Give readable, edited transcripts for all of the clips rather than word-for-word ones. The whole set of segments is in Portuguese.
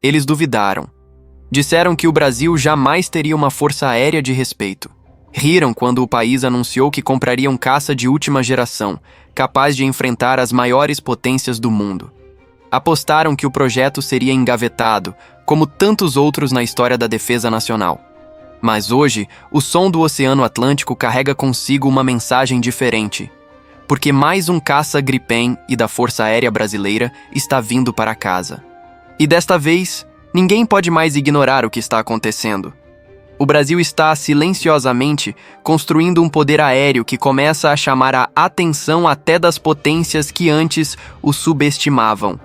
Eles duvidaram. Disseram que o Brasil jamais teria uma força aérea de respeito. Riram quando o país anunciou que compraria um caça de última geração, capaz de enfrentar as maiores potências do mundo. Apostaram que o projeto seria engavetado, como tantos outros na história da defesa nacional. Mas hoje, o som do Oceano Atlântico carrega consigo uma mensagem diferente. Porque mais um caça Gripen e da Força Aérea Brasileira está vindo para casa. E desta vez, ninguém pode mais ignorar o que está acontecendo. O Brasil está silenciosamente construindo um poder aéreo que começa a chamar a atenção até das potências que antes o subestimavam.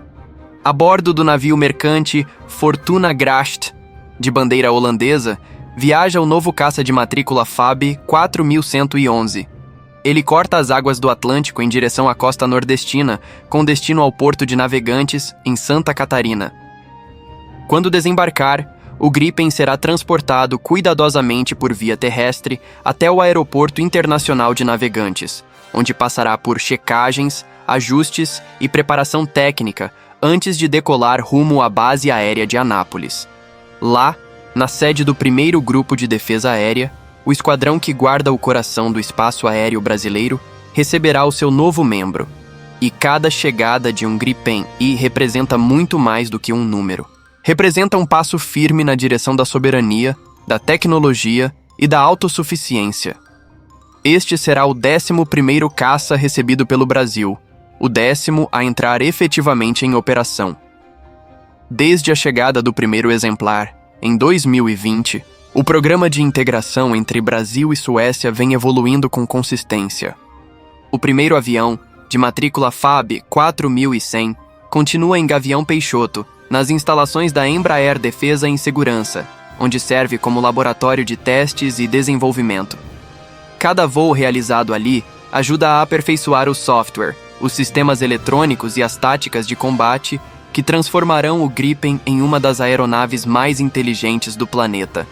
A bordo do navio mercante Fortuna Gracht, de bandeira holandesa, viaja o novo caça de matrícula FAB 4111. Ele corta as águas do Atlântico em direção à costa nordestina, com destino ao porto de Navegantes, em Santa Catarina. Quando desembarcar, o Gripen será transportado cuidadosamente por via terrestre até o Aeroporto Internacional de Navegantes, onde passará por checagens, ajustes e preparação técnica antes de decolar rumo à base aérea de Anápolis. Lá, na sede do 1º Grupo de Defesa Aérea, o esquadrão que guarda o coração do espaço aéreo brasileiro receberá o seu novo membro. E cada chegada de um Gripen-I representa muito mais do que um número. Representa um passo firme na direção da soberania, da tecnologia e da autossuficiência. Este será o 11º caça recebido pelo Brasil, o 10º a entrar efetivamente em operação. Desde a chegada do primeiro exemplar, em 2020, o programa de integração entre Brasil e Suécia vem evoluindo com consistência. O primeiro avião, de matrícula FAB 4100, continua em Gavião Peixoto, nas instalações da Embraer Defesa e Segurança, onde serve como laboratório de testes e desenvolvimento. Cada voo realizado ali ajuda a aperfeiçoar o software, os sistemas eletrônicos e as táticas de combate que transformarão o Gripen em uma das aeronaves mais inteligentes do planeta.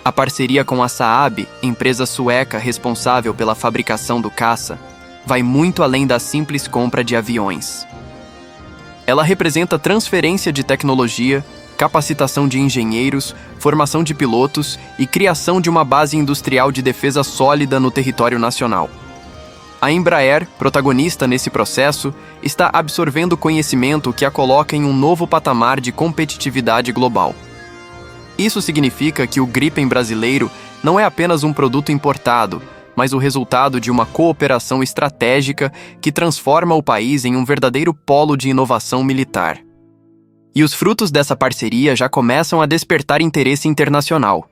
A parceria com a Saab, empresa sueca responsável pela fabricação do caça, vai muito além da simples compra de aviões. Ela representa transferência de tecnologia, capacitação de engenheiros, formação de pilotos e criação de uma base industrial de defesa sólida no território nacional. A Embraer, protagonista nesse processo, está absorvendo conhecimento que a coloca em um novo patamar de competitividade global. Isso significa que o Gripen brasileiro não é apenas um produto importado, mas o resultado de uma cooperação estratégica que transforma o país em um verdadeiro polo de inovação militar. E os frutos dessa parceria já começam a despertar interesse internacional.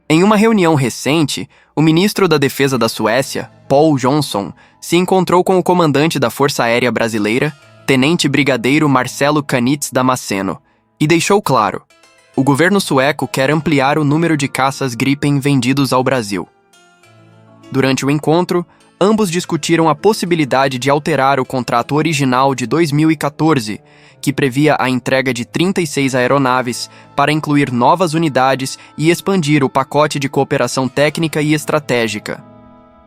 Em uma reunião recente, o ministro da Defesa da Suécia, Paul Johnson, se encontrou com o comandante da Força Aérea Brasileira, Tenente Brigadeiro Marcelo Canitz Damasceno, e deixou claro: o governo sueco quer ampliar o número de caças Gripen vendidos ao Brasil. Durante o encontro, ambos discutiram a possibilidade de alterar o contrato original de 2014, que previa a entrega de 36 aeronaves para incluir novas unidades e expandir o pacote de cooperação técnica e estratégica.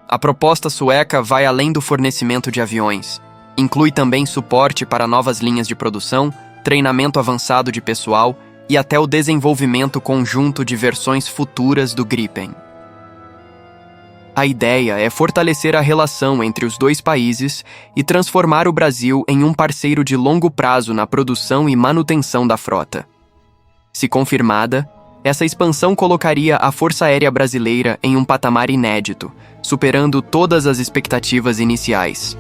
A proposta sueca vai além do fornecimento de aviões. Inclui também suporte para novas linhas de produção, treinamento avançado de pessoal e até o desenvolvimento conjunto de versões futuras do Gripen. A ideia é fortalecer a relação entre os dois países e transformar o Brasil em um parceiro de longo prazo na produção e manutenção da frota. Se confirmada, essa expansão colocaria a Força Aérea Brasileira em um patamar inédito, superando todas as expectativas iniciais.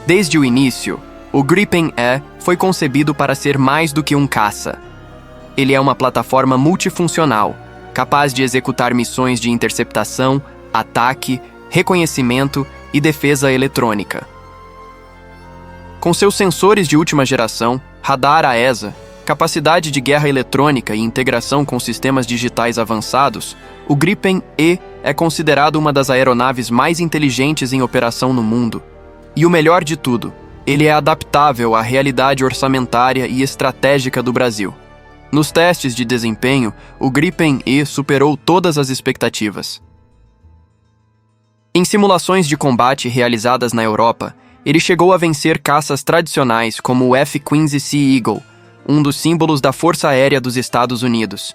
Desde o início, o Gripen-E foi concebido para ser mais do que um caça. Ele é uma plataforma multifuncional, capaz de executar missões de interceptação, ataque, reconhecimento e defesa eletrônica. Com seus sensores de última geração, radar AESA, capacidade de guerra eletrônica e integração com sistemas digitais avançados, o Gripen-E é considerado uma das aeronaves mais inteligentes em operação no mundo. E o melhor de tudo, ele é adaptável à realidade orçamentária e estratégica do Brasil. Nos testes de desempenho, o Gripen-E superou todas as expectativas. Em simulações de combate realizadas na Europa, ele chegou a vencer caças tradicionais como o F-15 Sea Eagle, um dos símbolos da Força Aérea dos Estados Unidos.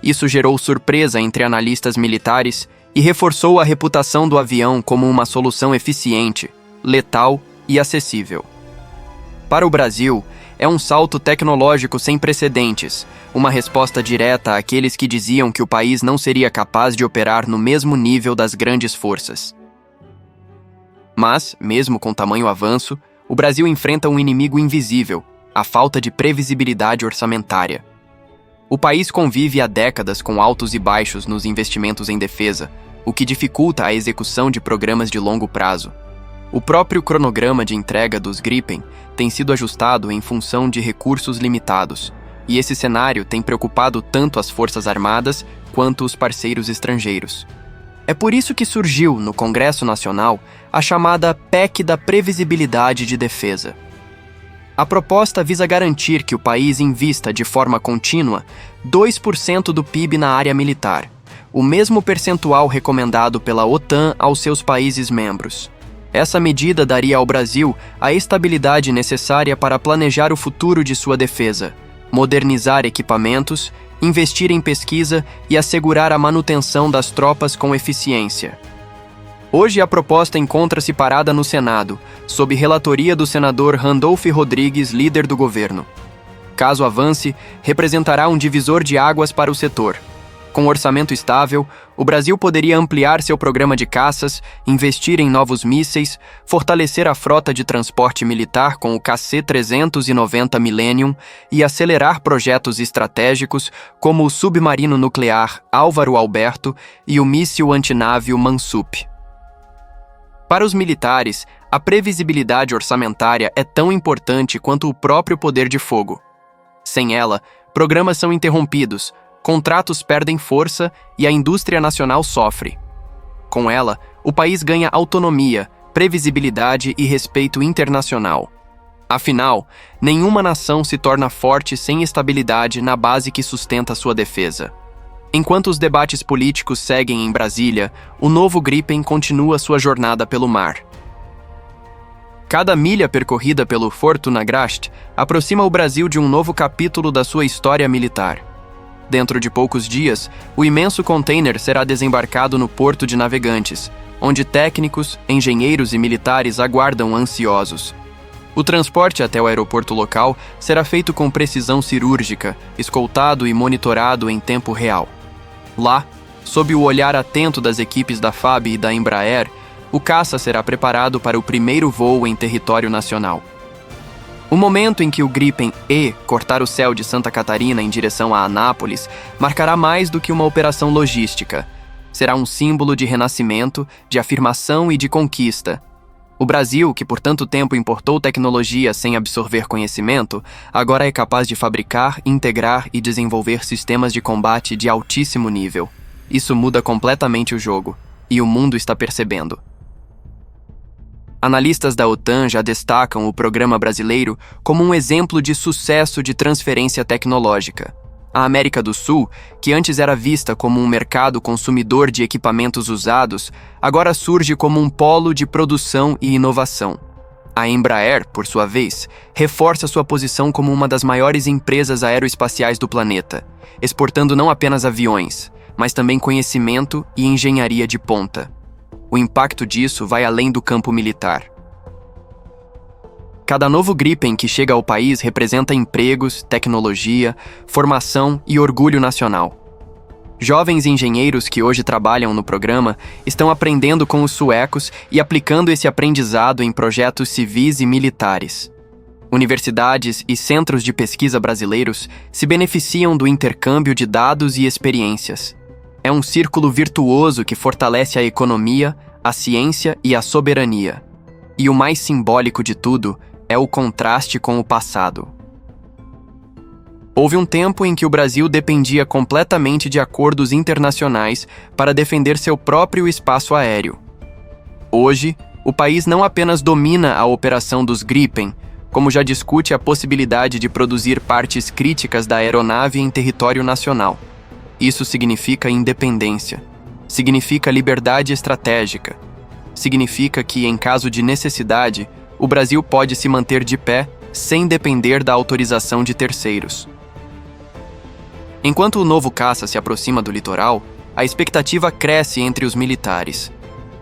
Isso gerou surpresa entre analistas militares e reforçou a reputação do avião como uma solução eficiente, letal e acessível. Para o Brasil, é um salto tecnológico sem precedentes, uma resposta direta àqueles que diziam que o país não seria capaz de operar no mesmo nível das grandes forças. Mas, mesmo com tamanho avanço, o Brasil enfrenta um inimigo invisível, a falta de previsibilidade orçamentária. O país convive há décadas com altos e baixos nos investimentos em defesa, o que dificulta a execução de programas de longo prazo. O próprio cronograma de entrega dos Gripen tem sido ajustado em função de recursos limitados, e esse cenário tem preocupado tanto as Forças Armadas quanto os parceiros estrangeiros. É por isso que surgiu, no Congresso Nacional, a chamada PEC da Previsibilidade de Defesa. A proposta visa garantir que o país invista de forma contínua 2% do PIB na área militar, o mesmo percentual recomendado pela OTAN aos seus países membros. Essa medida daria ao Brasil a estabilidade necessária para planejar o futuro de sua defesa, modernizar equipamentos, investir em pesquisa e assegurar a manutenção das tropas com eficiência. Hoje a proposta encontra-se parada no Senado, sob relatoria do senador Randolph Rodrigues, líder do governo. Caso avance, representará um divisor de águas para o setor. Com orçamento estável, o Brasil poderia ampliar seu programa de caças, investir em novos mísseis, fortalecer a frota de transporte militar com o KC-390 Millennium e acelerar projetos estratégicos como o submarino nuclear Álvaro Alberto e o míssil antinávio Mansup. Para os militares, a previsibilidade orçamentária é tão importante quanto o próprio poder de fogo. Sem ela, programas são interrompidos, contratos perdem força e a indústria nacional sofre. Com ela, o país ganha autonomia, previsibilidade e respeito internacional. Afinal, nenhuma nação se torna forte sem estabilidade na base que sustenta sua defesa. Enquanto os debates políticos seguem em Brasília, o novo Gripen continua sua jornada pelo mar. Cada milha percorrida pelo Fortuna Grast aproxima o Brasil de um novo capítulo da sua história militar. Dentro de poucos dias, o imenso container será desembarcado no Porto de Navegantes, onde técnicos, engenheiros e militares aguardam ansiosos. O transporte até o aeroporto local será feito com precisão cirúrgica, escoltado e monitorado em tempo real. Lá, sob o olhar atento das equipes da FAB e da Embraer, o caça será preparado para o primeiro voo em território nacional. O momento em que o Gripen E cortar o céu de Santa Catarina em direção a Anápolis marcará mais do que uma operação logística. Será um símbolo de renascimento, de afirmação e de conquista. O Brasil, que por tanto tempo importou tecnologia sem absorver conhecimento, agora é capaz de fabricar, integrar e desenvolver sistemas de combate de altíssimo nível. Isso muda completamente o jogo, e o mundo está percebendo. Analistas da OTAN já destacam o programa brasileiro como um exemplo de sucesso de transferência tecnológica. A América do Sul, que antes era vista como um mercado consumidor de equipamentos usados, agora surge como um polo de produção e inovação. A Embraer, por sua vez, reforça sua posição como uma das maiores empresas aeroespaciais do planeta, exportando não apenas aviões, mas também conhecimento e engenharia de ponta. O impacto disso vai além do campo militar. Cada novo Gripen que chega ao país representa empregos, tecnologia, formação e orgulho nacional. Jovens engenheiros que hoje trabalham no programa estão aprendendo com os suecos e aplicando esse aprendizado em projetos civis e militares. Universidades e centros de pesquisa brasileiros se beneficiam do intercâmbio de dados e experiências. É um círculo virtuoso que fortalece a economia, a ciência e a soberania. E o mais simbólico de tudo é o contraste com o passado. Houve um tempo em que o Brasil dependia completamente de acordos internacionais para defender seu próprio espaço aéreo. Hoje, o país não apenas domina a operação dos Gripen, como já discute a possibilidade de produzir partes críticas da aeronave em território nacional. Isso significa independência, significa liberdade estratégica, significa que, em caso de necessidade, o Brasil pode se manter de pé sem depender da autorização de terceiros. Enquanto o novo caça se aproxima do litoral, a expectativa cresce entre os militares.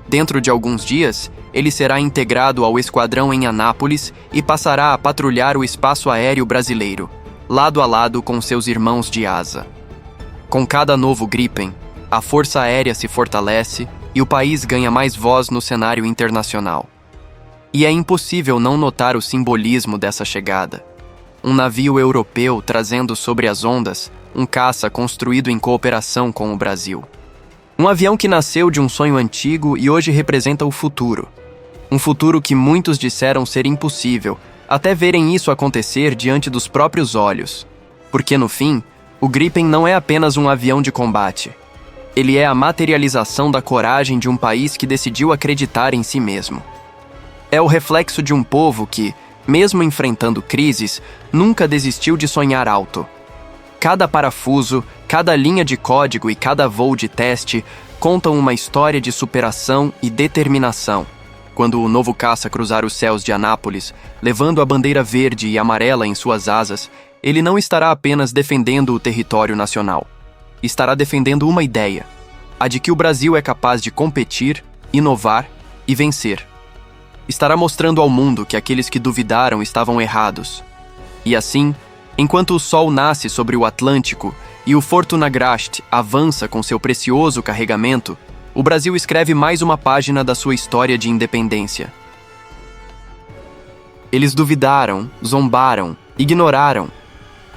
Dentro de alguns dias, ele será integrado ao esquadrão em Anápolis e passará a patrulhar o espaço aéreo brasileiro, lado a lado com seus irmãos de asa. Com cada novo Gripen, a Força Aérea se fortalece e o país ganha mais voz no cenário internacional. E é impossível não notar o simbolismo dessa chegada. Um navio europeu trazendo sobre as ondas um caça construído em cooperação com o Brasil. Um avião que nasceu de um sonho antigo e hoje representa o futuro. Um futuro que muitos disseram ser impossível, até verem isso acontecer diante dos próprios olhos. Porque, no fim, o Gripen não é apenas um avião de combate. Ele é a materialização da coragem de um país que decidiu acreditar em si mesmo. É o reflexo de um povo que, mesmo enfrentando crises, nunca desistiu de sonhar alto. Cada parafuso, cada linha de código e cada voo de teste contam uma história de superação e determinação. Quando o novo caça cruzar os céus de Anápolis, levando a bandeira verde e amarela em suas asas, ele não estará apenas defendendo o território nacional. Estará defendendo uma ideia, a de que o Brasil é capaz de competir, inovar e vencer. Estará mostrando ao mundo que aqueles que duvidaram estavam errados. E assim, enquanto o sol nasce sobre o Atlântico e o Fortuna Gracht avança com seu precioso carregamento, o Brasil escreve mais uma página da sua história de independência. Eles duvidaram, zombaram, ignoraram.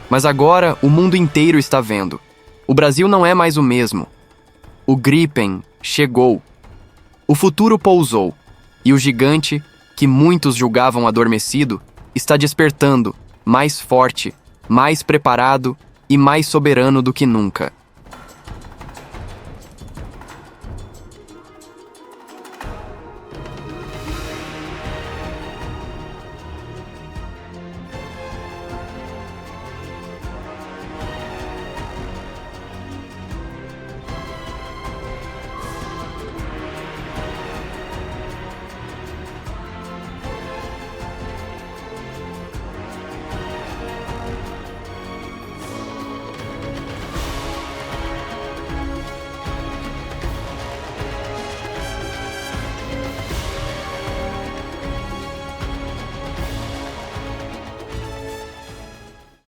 Mas agora o mundo inteiro está vendo. O Brasil não é mais o mesmo. O Gripen chegou. O futuro pousou. E o gigante, que muitos julgavam adormecido, está despertando, mais forte, mais preparado e mais soberano do que nunca.